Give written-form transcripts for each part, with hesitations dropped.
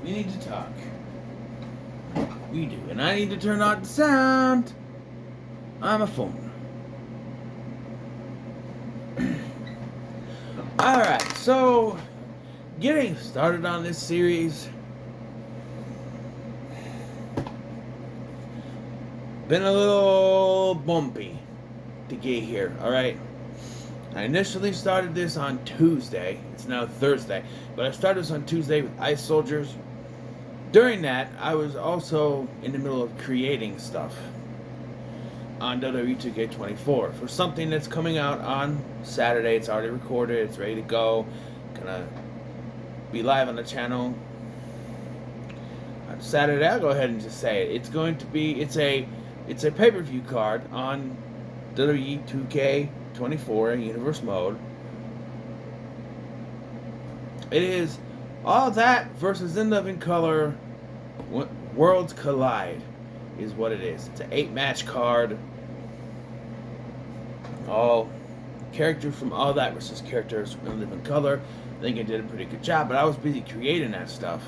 We need to talk. We do. And I need to turn on the sound on my phone. Alright, so getting started on this series. Been a little bumpy to get here, alright? I initially started this on Tuesday. It's now Thursday. But I started this on Tuesday with Ice Soldiers. During that, I was also in the middle of creating stuff on WWE 2K24 for something that's coming out on Saturday. It's already recorded. It's ready to go. Gonna be live on the channel on Saturday. I'll go ahead and just say it. It's going to be. It's a pay-per-view card on WWE 2K24 Universe Mode. It is All That versus In Living Color Worlds Collide is what it is. It's an 8-match card. All characters from All That versus characters from In Living Color. I think I did a pretty good job, but I was busy creating that stuff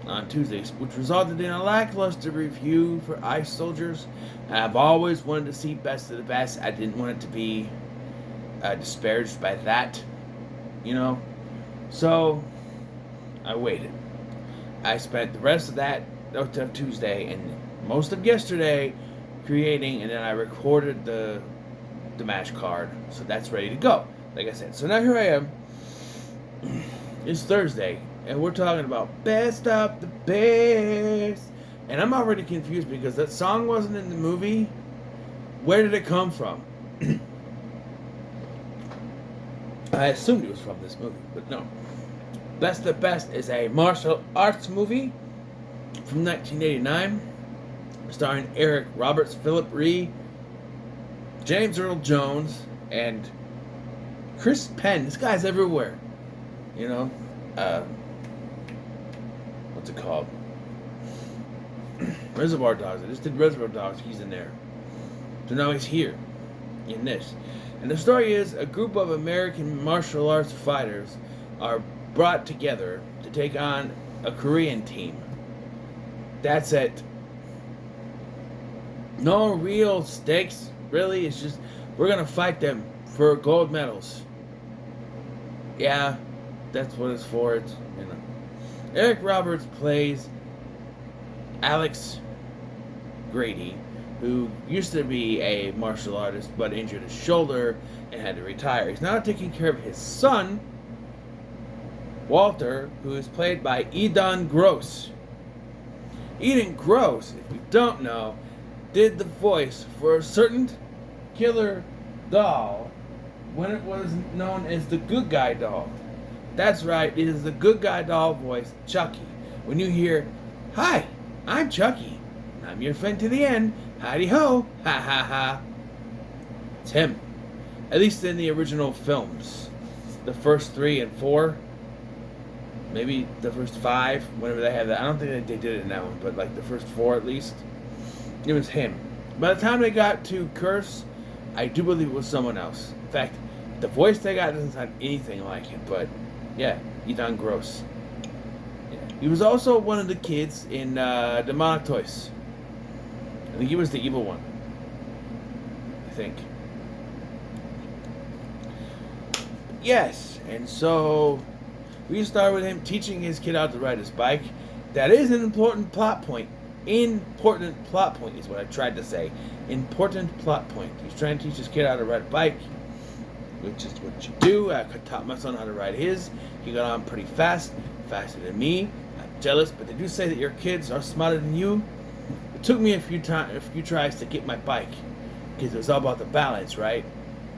on Tuesdays, which resulted in a lackluster review for Ice Soldiers. I've always wanted to see Best of the Best. I didn't want it to be disparaged by that, you know. So I waited. I spent the rest of that of Tuesday and most of yesterday creating, and then I recorded the match card, so that's ready to go. Like I said, so now here I am. It's Thursday, and we're talking about Best of the Best. And I'm already confused because that song wasn't in the movie. Where did it come from? I assumed it was from this movie, but no. Best of the Best is a martial arts movie from 1989, starring Eric Roberts, Philip Ree, James Earl Jones, and Chris Penn. This guy's everywhere. You know, what's it called? Reservoir Dogs. I just did Reservoir Dogs. He's in there. So now he's here in this. And the story is a group of American martial arts fighters are brought together to take on a Korean team. That's it. No real stakes, really. It's just we're gonna fight them for gold medals. Yeah, that's what it's for. It's, you know. Eric Roberts plays Alex Grady, who used to be a martial artist but injured his shoulder and had to retire. He's now taking care of his son, Walter, who is played by Eden Gross. Eden Gross, if you don't know, did the voice for a certain killer doll when it was known as the Good Guy doll. That's right, it is the Good Guy doll voice, Chucky. When you hear, "Hi, I'm Chucky. I'm your friend to the end. Howdy ho, ha ha ha." It's him. At least in the original films. The first 3 and 4. Maybe the first 5, whenever they have that. I don't think they did it in that one, but like the first 4 at least. It was him. By the time they got to Curse, I do believe it was someone else. In fact, the voice they got doesn't sound anything like him, but yeah, Eden Gross. Yeah. He was also one of the kids in Demonic Toys. I think he was the evil one. I think. Yes, and so we start with him teaching his kid how to ride his bike. That is an important plot point. Important plot point is what I tried to say. Important plot point. He's trying to teach his kid how to ride a bike, which is what you do. I taught my son how to ride his. He got on pretty fast, faster than me. I'm jealous, but they do say that your kids are smarter than you. It took me a few tries to get my bike, because it was all about the balance, right?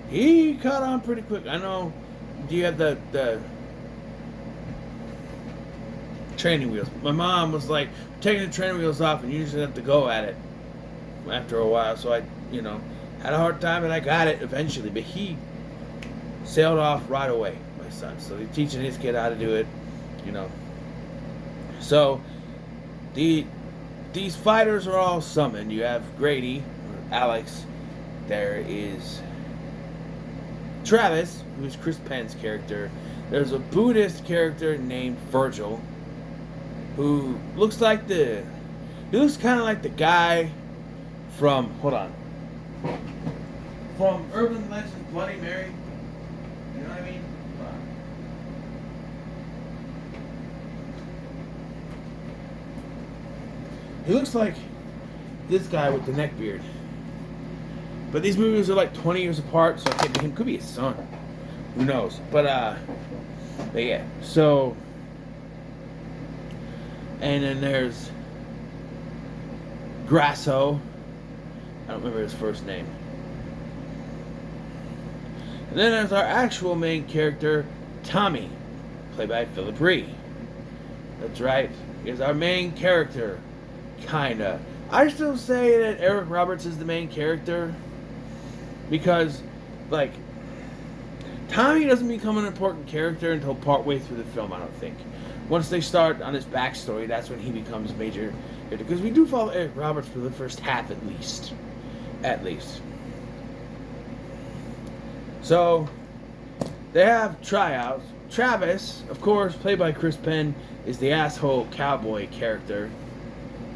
He caught on pretty quick. I know. Do you have the training wheels? My mom was like, taking the training wheels off, and you usually have to go at it after a while. So I, had a hard time, and I got it eventually. But he sailed off right away, my son. So he's teaching his kid how to do it, So these fighters are all summoned. You have Grady, or Alex. There is Travis, who's Chris Penn's character. There's a Buddhist character named Virgil. who looks like the he looks kind of like the guy from from Urban Legends Bloody Mary. You know what I mean? He looks like this guy with the neck beard. But these movies are like 20 years apart, so it can't be him. Could be his son. Who knows? But yeah. So, and then there's Grasso. I don't remember his first name. And then there's our actual main character, Tommy, played by Philip Rhee. That's right. He's our main character. Kinda. I still say that Eric Roberts is the main character because, like, Tommy doesn't become an important character until partway through the film, I don't think. Once they start on his backstory, that's when he becomes major. Because we do follow Eric Roberts for the first half at least. At least. So, they have tryouts. Travis, of course, played by Chris Penn, is the asshole cowboy character.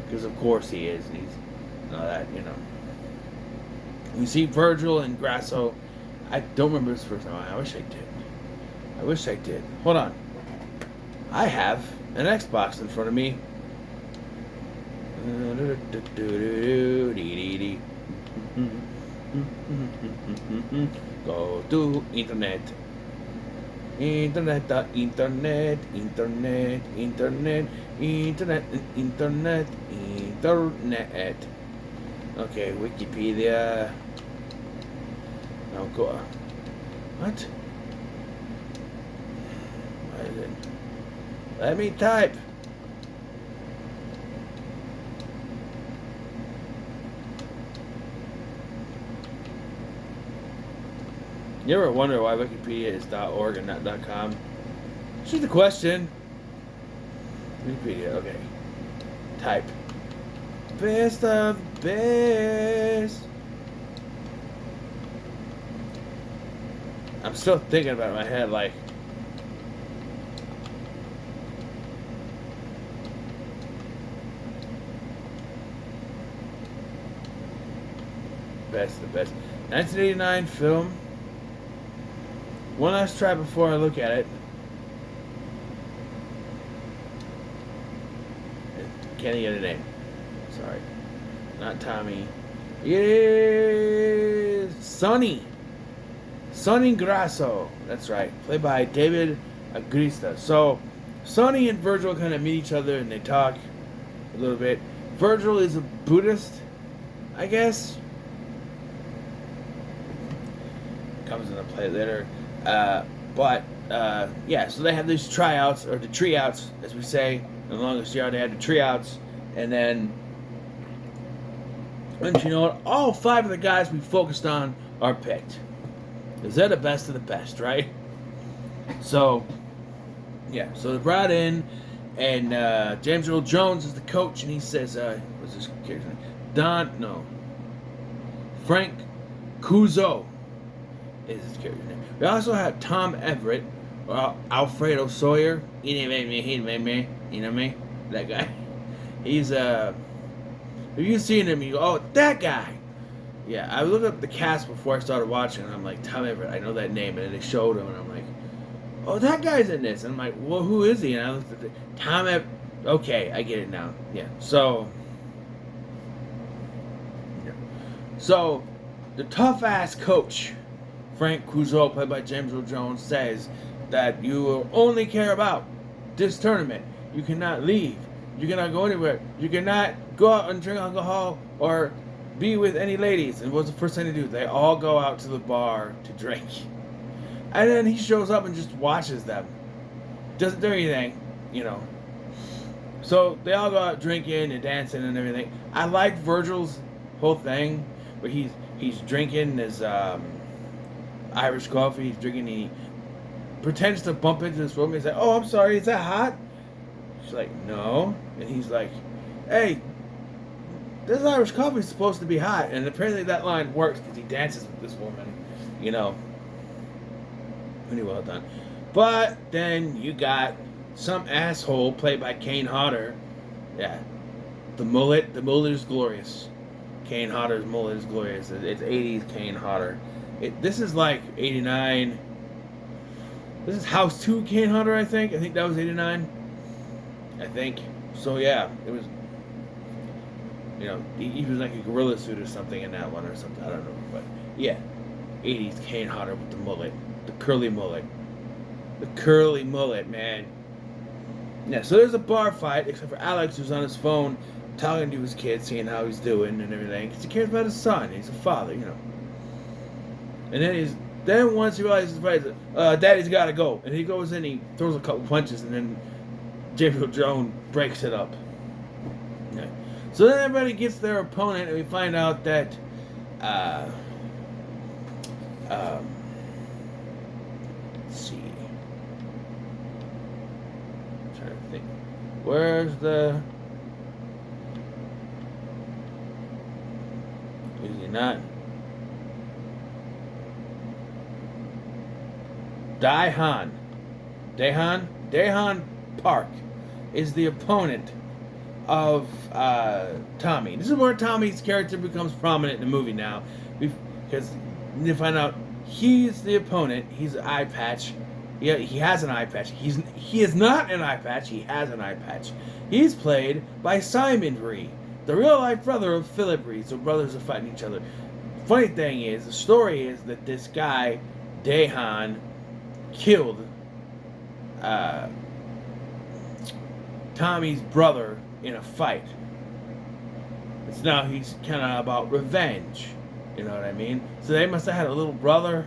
Because of course he is. And he's that, you know. We see Virgil and Grasso. I don't remember his first name. I wish I did. Hold on. I have an Xbox in front of me. Go to internet. Internet. Okay, Wikipedia. Now go. What? Why is it? Let me type. You ever wonder why Wikipedia is .org and not .com? It's just a question. Wikipedia, okay. Type. Best of best. I'm still thinking about it in my head, like. Best of best. 1989 film. One last try before I look at it. Can't get a name. Sorry. Not Tommy. It is Sonny. Sonny Grasso. That's right. Played by David Agresta. So, Sonny and Virgil kind of meet each other and they talk a little bit. Virgil is a Buddhist, I guess. Comes into play later. Yeah, so they have these tryouts, or the tryouts, as we say, in the longest yard, they had the tryouts, and then, and you know what, all 5 of the guys we focused on are picked. Because they're the best of the best, right? So, yeah, so they're brought in, and James Earl Jones is the coach, and he says, what's his character name? Frank Cuzo is his character name. We also have Tom Everett, or Alfredo Sawyer. He made me, you know me? That guy. He's, if you've seen him, you go, oh, that guy! Yeah, I looked up the cast before I started watching, and I'm like, Tom Everett, I know that name, and then they showed him, and I'm like, oh, that guy's in this, and I'm like, well, who is he? And I looked at Tom Everett, okay, I get it now, yeah, so, the tough-ass coach, Frank Cuzo, played by James Earl Jones, says that you will only care about this tournament. You cannot leave. You cannot go anywhere. You cannot go out and drink alcohol or be with any ladies. And what's the first thing they do? They all go out to the bar to drink. And then he shows up and just watches them. Doesn't do anything, you know. So they all go out drinking and dancing and everything. I like Virgil's whole thing, where he's drinking his Irish coffee. He's drinking. He pretends to bump into this woman. He's like, "Oh, I'm sorry. Is that hot?" She's like, "No." And he's like, "Hey, this Irish coffee is supposed to be hot." And apparently that line works because he dances with this woman. You know, pretty well done. But then you got some asshole played by Kane Hodder. Yeah, the mullet is glorious. Kane Hodder's mullet is glorious. It's 80s Kane Hodder. This is like 89. This is House 2 Kane Hodder, I think. I think that was 89. I think. So yeah, it was, you know, he was like a gorilla suit or something in that one or something. I don't know. But yeah, 80s Kane Hodder with the mullet. The curly mullet. The curly mullet, man. Yeah, so there's a bar fight, except for Alex, who's on his phone talking to his kid, seeing how he's doing and everything, because he cares about his son. He's a father, you know. And then once he realizes, Daddy's got to go, and he goes in, he throws a couple punches, and then James Earl Jones breaks it up. Yeah. So then everybody gets their opponent, and we find out that, let's see. I'm trying to think. Where's the... Is he not? Daehan Park is the opponent of Tommy. This is where Tommy's character becomes prominent in the movie now, because you find out he's the opponent. He's an eye patch. Yeah, he has an eye patch. He is not an eye patch. He has an eye patch. He's played by Simon Rhee, the real life brother of Philip Rhee. So brothers are fighting each other. Funny thing is, the story is that this guy Daehan killed Tommy's brother in a fight. It's now he's kind of about revenge. You know what I mean? So they must have had a little brother.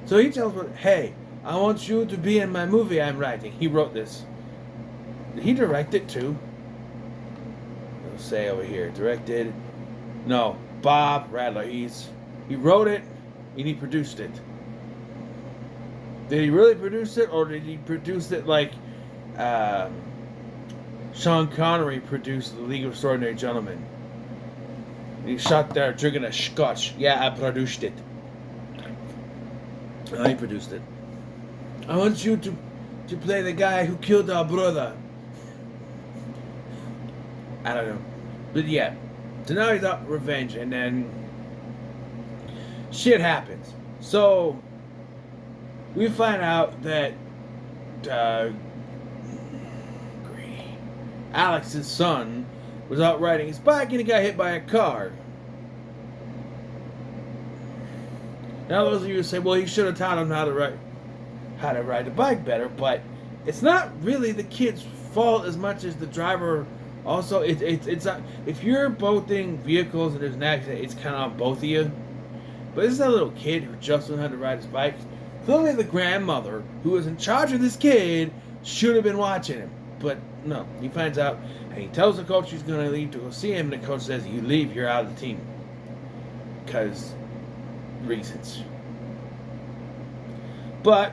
So he tells me, hey, I want you to be in my movie I'm writing. He wrote this. Did he direct it too? It'll say over here. Directed. No, Bob Radler. He wrote it and he produced it. Did he really produce it, or did he produce it like Sean Connery produced The League of Extraordinary Gentlemen? He sat there drinking a scotch. Yeah, I produced it. I produced it. I want you to play the guy who killed our brother. I don't know. But yeah. So now he's out revenge, and then shit happens. So we find out that Alex's son was out riding his bike and he got hit by a car. Now those of you who say, well, he should have taught him how to ride the bike better, but it's not really the kid's fault as much as the driver. Also, it's not, if you're boating vehicles and there's an accident, it's kind of on both of you. But this is a little kid who just learned how to ride his bike. Clearly the grandmother who was in charge of this kid should have been watching him. But no, he finds out and he tells the coach he's going to leave to go see him, and the coach says, you leave, you're out of the team. Because reasons. But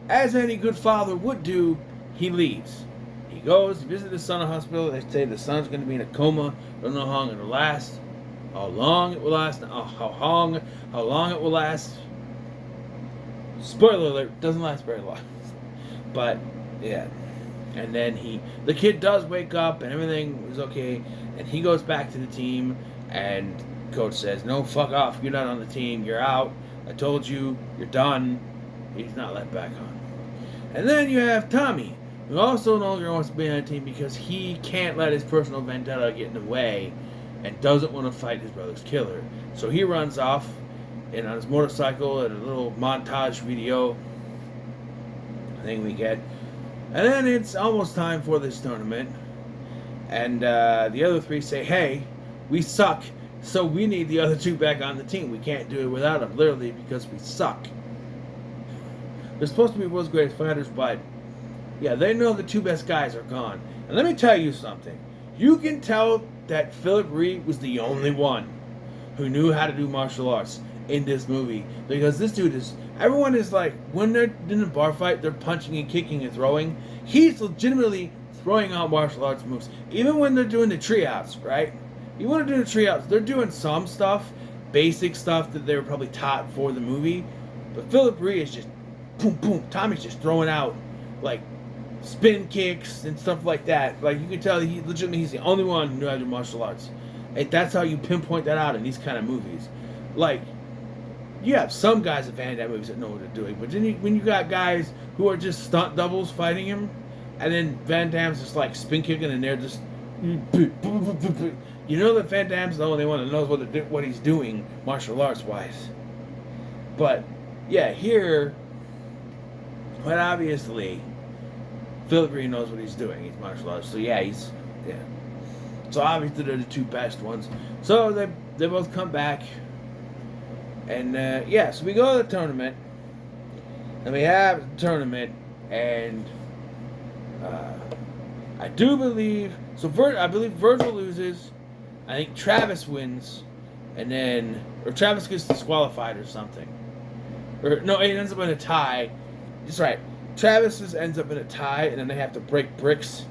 as any good father would do, he leaves. He goes, he visits his son in the hospital. They say the son's going to be in a coma. Don't know how long it'll last. How long it will last. How long it will last. Spoiler alert, doesn't last very long. But yeah. And then the kid does wake up and everything is okay, and he goes back to the team, and coach says, no, fuck off, you're not on the team, you're out, I told you, you're done. He's not let back on. And then you have Tommy, who also no longer wants to be on the team because he can't let his personal vendetta get in the way and doesn't want to fight his brother's killer. So he runs off and on his motorcycle at a little montage video thing we get. And then it's almost time for this tournament. And the other three say, hey, we suck, so we need the other two back on the team. We can't do it without them, literally, because we suck. They're supposed to be world's greatest fighters, but yeah, they know the two best guys are gone. And let me tell you something. You can tell that Philip Rhee was the only one who knew how to do martial arts in this movie, because this dude is, everyone is like, when they're in a bar fight, they're punching and kicking and throwing. He's legitimately throwing out martial arts moves. Even when they're doing the triouts, right? You want to do the triouts, they're doing some stuff, basic stuff that they were probably taught for the movie. But Philip Rhee is just boom, boom. Tommy's just throwing out like spin kicks and stuff like that. Like, you can tell he legitimately he's the only one who knew how to do martial arts. And that's how you pinpoint that out in these kind of movies. Like, you have some guys in Van Damme movies that know what they're doing, but then when you got guys who are just stunt doubles fighting him, and then Van Damme's just like spin kicking, and they're just, you know that Van Damme's the only one that knows what he's doing martial arts wise. But yeah, here, but obviously, Philip Green knows what he's doing. He's martial arts, so yeah. So obviously they're the two best ones. So they both come back. And, so we go to the tournament, and we have the tournament, and I do believe, I believe Virgil loses, I think Travis wins, and then, or Travis gets disqualified or something. Or, no, it ends up in a tie. That's right. Travis ends up in a tie, and then they have to break bricks,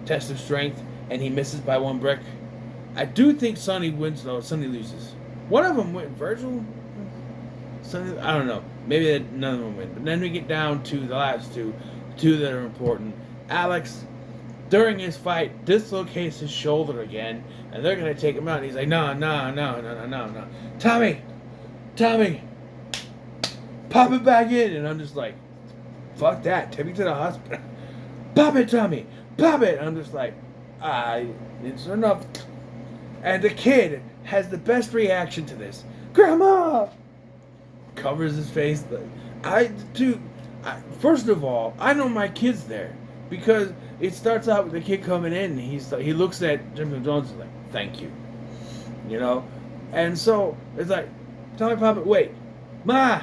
test of strength, and he misses by one brick. I do think Sonny wins, though. Sonny loses. One of them went. Virgil? Sonny, I don't know. Maybe none of them win. But then we get down to the last two that are important. Alex, during his fight, dislocates his shoulder again, and they're going to take him out. And he's like, no. Tommy, pop it back in. And I'm just like, fuck that. Take me to the hospital. Pop it, Tommy. Pop it. And I'm just like, it's enough. And the kid has the best reaction to this. Grandma! Covers his face. First of all, I know my kid's there. Because it starts out with the kid coming in, and he looks at Jim Jones and is like, thank you. You know? And so, it's like, Tommy Papa, wait. Ma!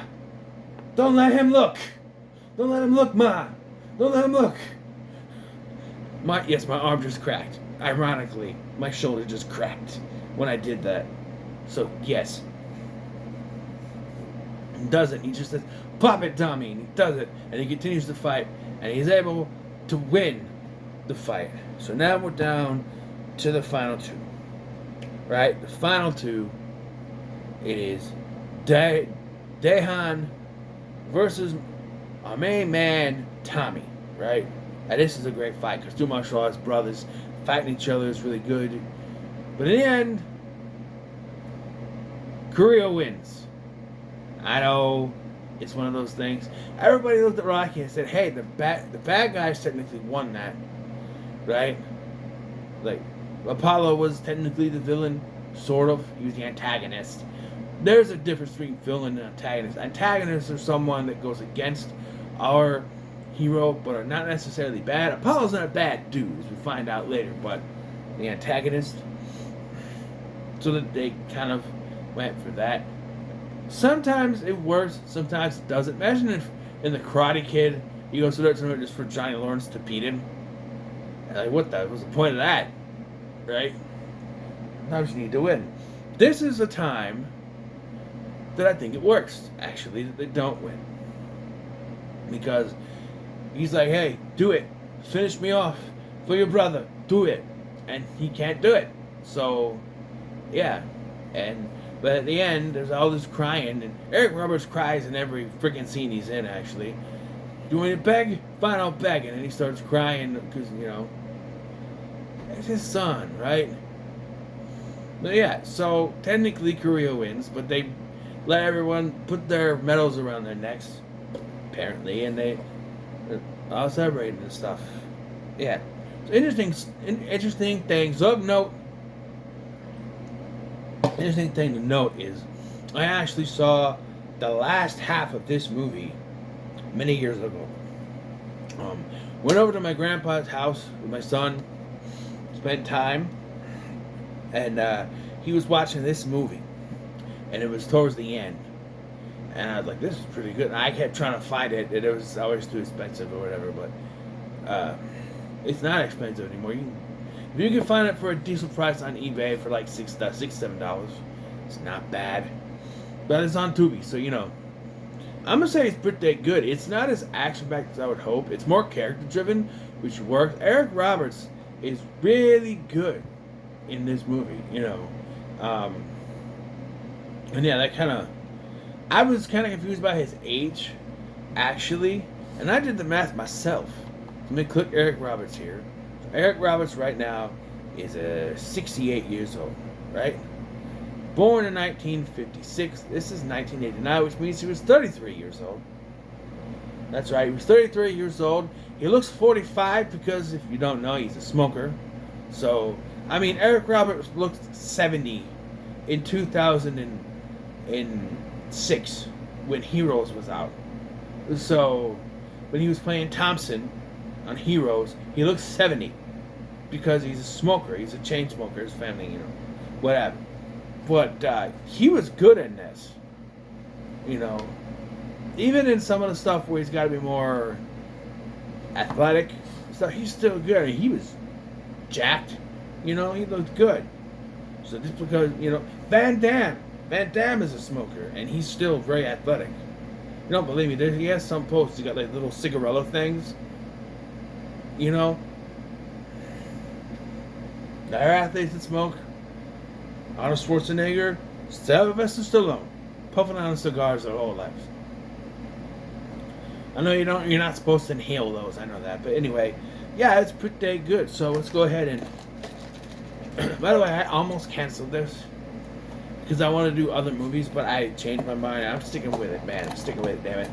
Don't let him look! Don't let him look, Ma! Don't let him look! My arm just cracked. Ironically, my shoulder just cracked when I did that. So, yes. He does it. He just says, pop it, Tommy. And he does it. And he continues to fight. And he's able to win the fight. So now we're down to the final two. Right? The final two. It is Dahan versus our main man, Tommy. Right? And this is a great fight because two martial arts brothers fighting each other is really good. But in the end, Carrillo wins. I know it's one of those things. Everybody looked at Rocky and said, hey, the bad guys technically won that. Right? Like, Apollo was technically the villain, sort of. He was the antagonist. There's a difference between villain and antagonist. Antagonists are someone that goes against our hero, but are not necessarily bad. Apollo's not a bad dude, as we find out later, but the antagonist. So that they kind of went for that. Sometimes it works, sometimes it doesn't. Imagine if in the Karate Kid, he goes to the tournament just for Johnny Lawrence to beat him. And like, what the was the point of that? Right? Sometimes you need to win. This is a time that I think it works, actually, that they don't win. Because he's like, hey, do it. Finish me off for your brother. Do it. And he can't do it. So, yeah. But at the end, there's all this crying. And Eric Roberts cries in every freaking scene he's in, actually. Do you want me to beg? Fine, I'll beg. And then he starts crying because, it's his son, right? But yeah, so technically Carrillo wins, but they let everyone put their medals around their necks, apparently, and they're all celebrating and stuff. Yeah. So interesting things of note. Interesting thing to note is I actually saw the last half of this movie many years ago. Went over to my grandpa's house with my son, spent time, and he was watching this movie, and it was towards the end, and I was like, this is pretty good, and I kept trying to find it, and it was always too expensive or whatever, but it's not expensive anymore. If you can find it for a decent price on eBay for like $7, it's not bad, but it's on Tubi, so I'm gonna say it's pretty good. It's not as action-packed as I would hope. It's more character-driven, which works. Eric Roberts is really good in this movie, and yeah, that I was kind of confused by his age, actually, and I did the math myself. Let me click Eric Roberts here. So Eric Roberts right now is 68 years old, right? Born in 1956. This is 1989, which means he was 33 years old. That's right, he was 33 years old. He looks 45 because, if you don't know, he's a smoker. So, I mean, Eric Roberts looked 70 in 2006 when Heroes was out. So, when he was playing Thompson on Heroes, he looks 70 because he's a smoker. He's a chain smoker. His family, whatever. But he was good in this, Even in some of the stuff where he's got to be more athletic stuff, he's still good. I mean, he was jacked, he looked good. So just because, Van Damme is a smoker, and he's still very athletic. You don't believe me? He has some posts. He got like little cigarello things. There are athletes that smoke. Arnold Schwarzenegger, Sylvester Stallone, puffing on cigars their whole lives. I know you're not supposed to inhale those. I know that, but anyway, yeah, it's pretty good. So let's go ahead and. By the way, I almost canceled this because I want to do other movies, but I changed my mind. I'm sticking with it, man. I'm sticking with it, damn it.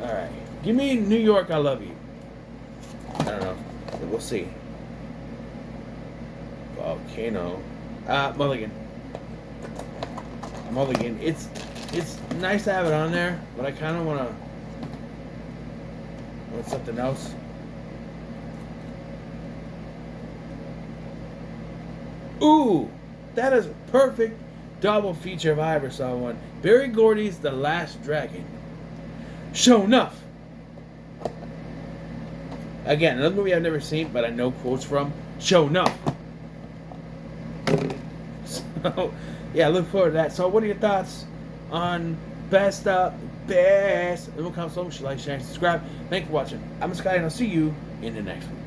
All right, give me New York, I Love You. I don't know. We'll see. Volcano. Mulligan. It's nice to have it on there, but I kind of want something else. Ooh, that is a perfect double feature if I ever saw one. Berry Gordy's The Last Dragon. Show enough. Again, another movie I've never seen, but I know quotes from. Show enough. So, yeah, look forward to that. So, what are your thoughts on Best? Leave a comment, like, share, and subscribe. Thanks for watching. I'm Scotty, and I'll see you in the next one.